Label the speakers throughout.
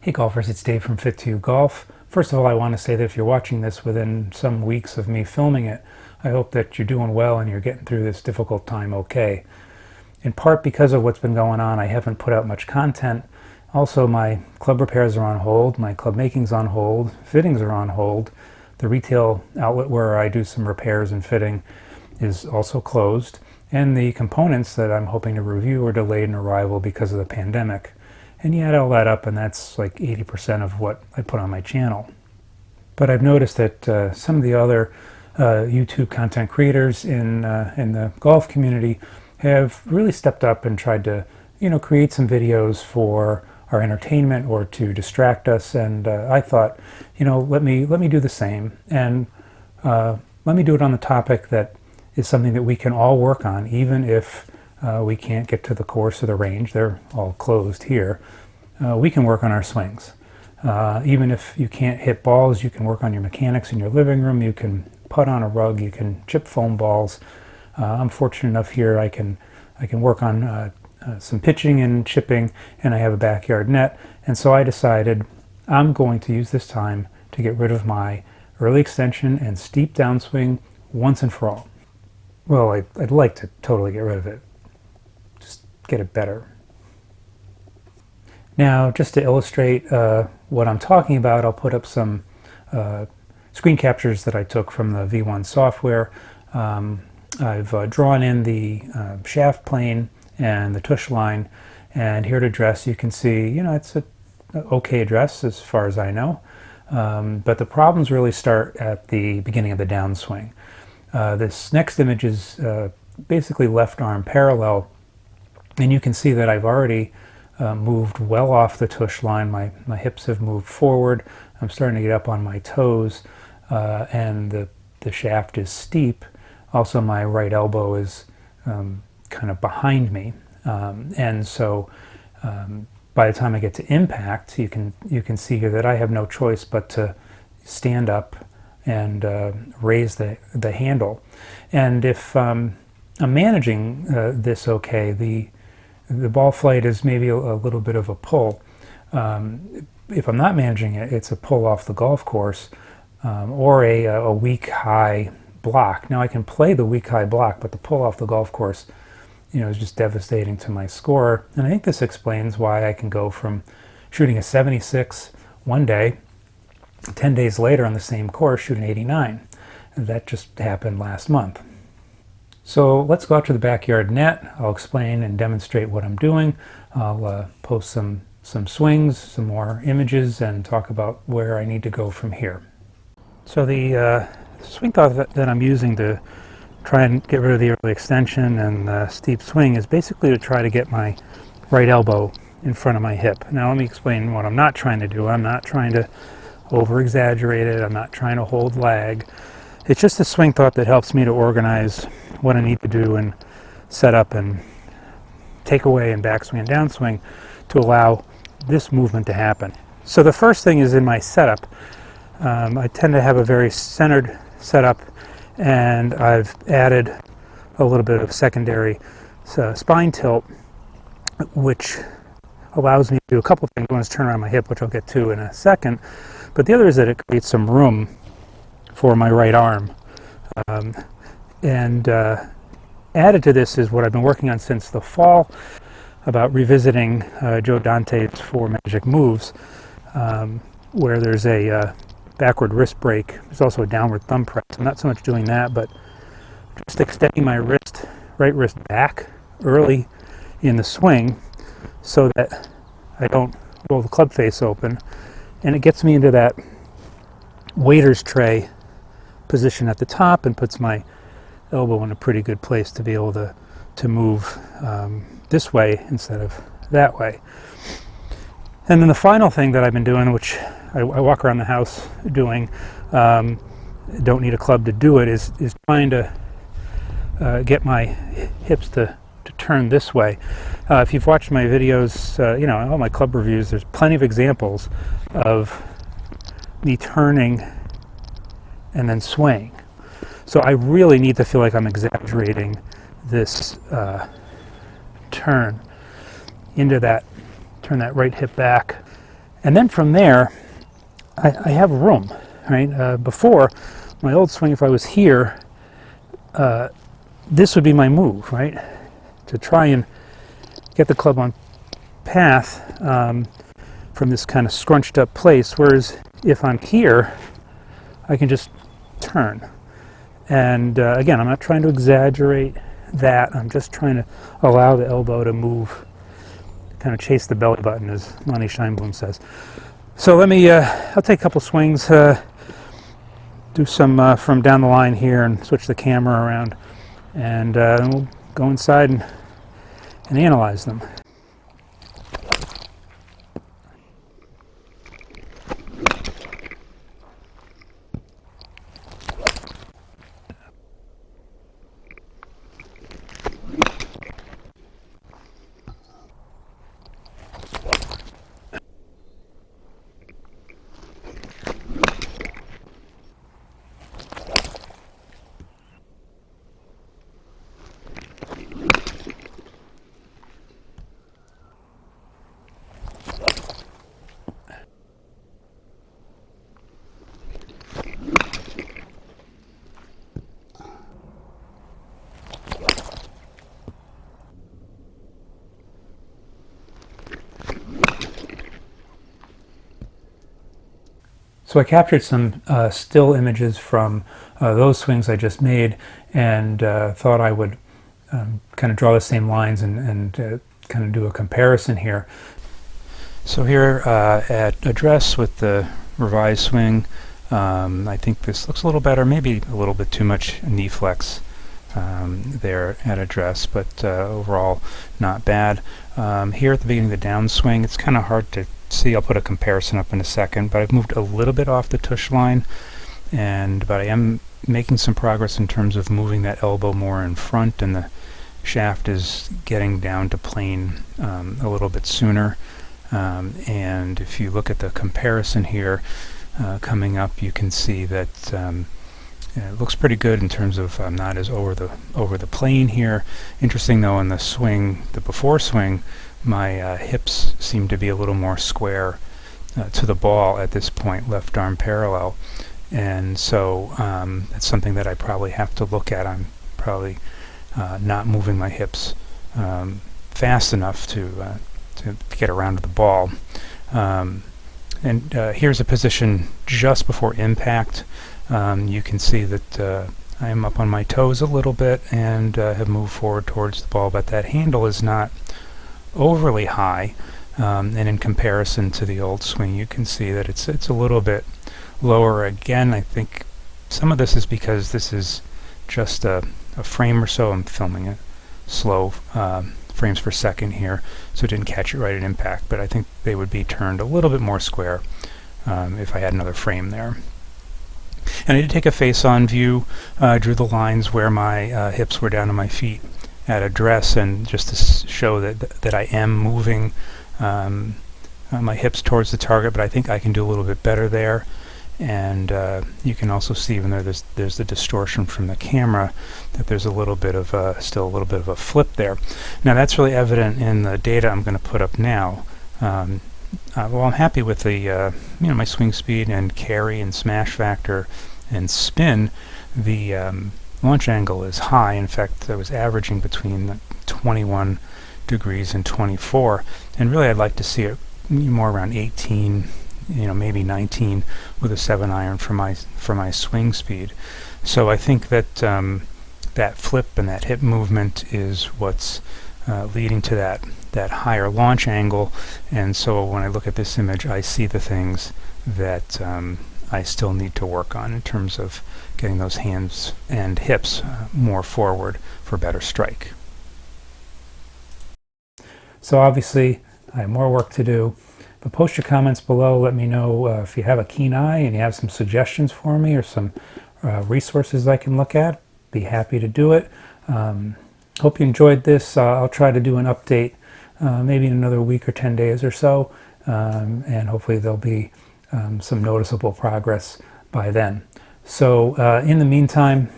Speaker 1: Hey golfers, it's Dave from Fit2 Golf. First of all, I want to say that if you're watching this within some weeks of me filming it, I hope that you're doing well and you're getting through this difficult time okay. In part because of what's been going on, I haven't put out much content. Also, my club repairs are on hold, my club making's on hold, fittings are on hold. The retail outlet where I do some repairs and fitting is also closed, and the components that I'm hoping to review are delayed in arrival because of the pandemic. And you add all that up and that's like 80% of what I put on my channel. But I've noticed that some of the other YouTube content creators in the golf community have really stepped up and tried to, create some videos for our entertainment or to distract us. And I thought, let me do the same, and let me do it on the topic that is something that we can all work on, even if we can't get to the course or the range. They're all closed here. We can work on our swings. Even if you can't hit balls, you can work on your mechanics in your living room. You can putt on a rug. You can chip foam balls. I'm fortunate enough here I can work on some pitching and chipping, and I have a backyard net. And so I decided I'm going to use this time to get rid of my early extension and steep downswing once and for all. Well, I'd like to totally get rid of it. Just get it better. Now, just to illustrate what I'm talking about, I'll put up some screen captures that I took from the V1 software. I've drawn in the shaft plane and the tush line, and here at address you can see, it's an okay address as far as I know. But the problems really start at the beginning of the downswing. This next image is basically left arm parallel, and you can see that I've already moved well off the tush line. My hips have moved forward. I'm starting to get up on my toes, and the shaft is steep. Also, my right elbow is kind of behind me, and so by the time I get to impact, you can see here that I have no choice but to stand up and raise the handle. And if I'm managing this okay, the ball flight is maybe a little bit of a pull. If I'm not managing it, it's a pull off the golf course, or a weak high block. Now I can play the weak high block, but the pull off the golf course, is just devastating to my score. And I think this explains why I can go from shooting a 76 one day, 10 days later on the same course, shoot an 89. And that just happened last month. So let's go out to the backyard net. I'll explain and demonstrate what I'm doing. I'll post some swings, some more images, and talk about where I need to go from here. So the swing thought that I'm using to try and get rid of the early extension and the steep swing is basically to try to get my right elbow in front of my hip. Now let me explain what I'm not trying to do. I'm not trying to over-exaggerate it. I'm not trying to hold lag. It's just a swing thought that helps me to organize what I need to do and set up and take away and backswing and downswing to allow this movement to happen. So the first thing is in my setup. I tend to have a very centered setup, and I've added a little bit of secondary spine tilt, which allows me to do a couple of things. One is turn around my hip, which I'll get to in a second, but the other is that it creates some room for my right arm. And added to this is what I've been working on since the fall, about revisiting Joe Dante's 4 magic moves, where there's a backward wrist break. There's also a downward thumb press. I'm not so much doing that, but just extending my right wrist back early in the swing so that I don't roll the club face open, and it gets me into that waiter's tray position at the top and puts my elbow in a pretty good place to be able to move this way instead of that way. And then the final thing that I've been doing, which I walk around the house doing, don't need a club to do it, is trying to get my hips to turn this way. If you've watched my videos, all my club reviews, there's plenty of examples of me turning and then swaying. So I really need to feel like I'm exaggerating this turn into that, turn that right hip back And then from there, I have room, right? Before, my old swing, if I was here, this would be my move, right? To try and get the club on path from this kind of scrunched up place, whereas if I'm here, I can just turn. And again, I'm not trying to exaggerate that. I'm just trying to allow the elbow to move, kind of chase the belly button, as Lonnie Scheinblum says. So let me, I'll take a couple swings, do some from down the line here and switch the camera around, and then we'll go inside and analyze them. So I captured some still images from those swings I just made, and thought I would kind of draw the same lines and kind of do a comparison here. So here at address with the revised swing, I think this looks a little better, maybe a little bit too much knee flex there at address, but overall not bad. Here at the beginning of the downswing, it's kind of hard to see. I'll put a comparison up in a second, but I've moved a little bit off the tush line, but I am making some progress in terms of moving that elbow more in front, and the shaft is getting down to plane a little bit sooner. And if you look at the comparison here coming up, you can see that it looks pretty good in terms of not as over the plane here. Interesting though, in the swing, the before swing, my hips seem to be a little more square to the ball at this point, left arm parallel, and so it's something that I probably have to look at. I'm probably not moving my hips fast enough to get around to the ball. And here's a position just before impact. You can see that I am up on my toes a little bit and have moved forward towards the ball, but that handle is not overly high, and in comparison to the old swing, you can see that it's a little bit lower. Again, I think some of this is because this is just a frame or so. I'm filming it slow, frames per second here, so it didn't catch it right at impact, but I think they would be turned a little bit more square if I had another frame there. And I did take a face-on view, drew the lines where my hips were down to my feet at address, and just to show that I am moving my hips towards the target, but I think I can do a little bit better there. And you can also see, even though there's the distortion from the camera, that there's a little bit of still a little bit of a flip there. Now that's really evident in the data I'm going to put up now. Well, I'm happy with the my swing speed and carry and smash factor and spin. The launch angle is high. In fact, I was averaging between 21 degrees and 24, and really I'd like to see it more around 18, maybe 19 with a 7-iron for my swing speed. So I think that that flip and that hip movement is what's leading to that higher launch angle. And so when I look at this image, I see the things that I still need to work on in terms of getting those hands and hips more forward for better strike. So obviously I have more work to do, but post your comments below. Let me know if you have a keen eye and you have some suggestions for me or some resources I can look at. Be happy to do it. Hope you enjoyed this. I'll try to do an update maybe in another week or 10 days or so, and hopefully there'll be some noticeable progress by then. So in the meantime,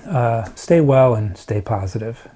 Speaker 1: stay well and stay positive.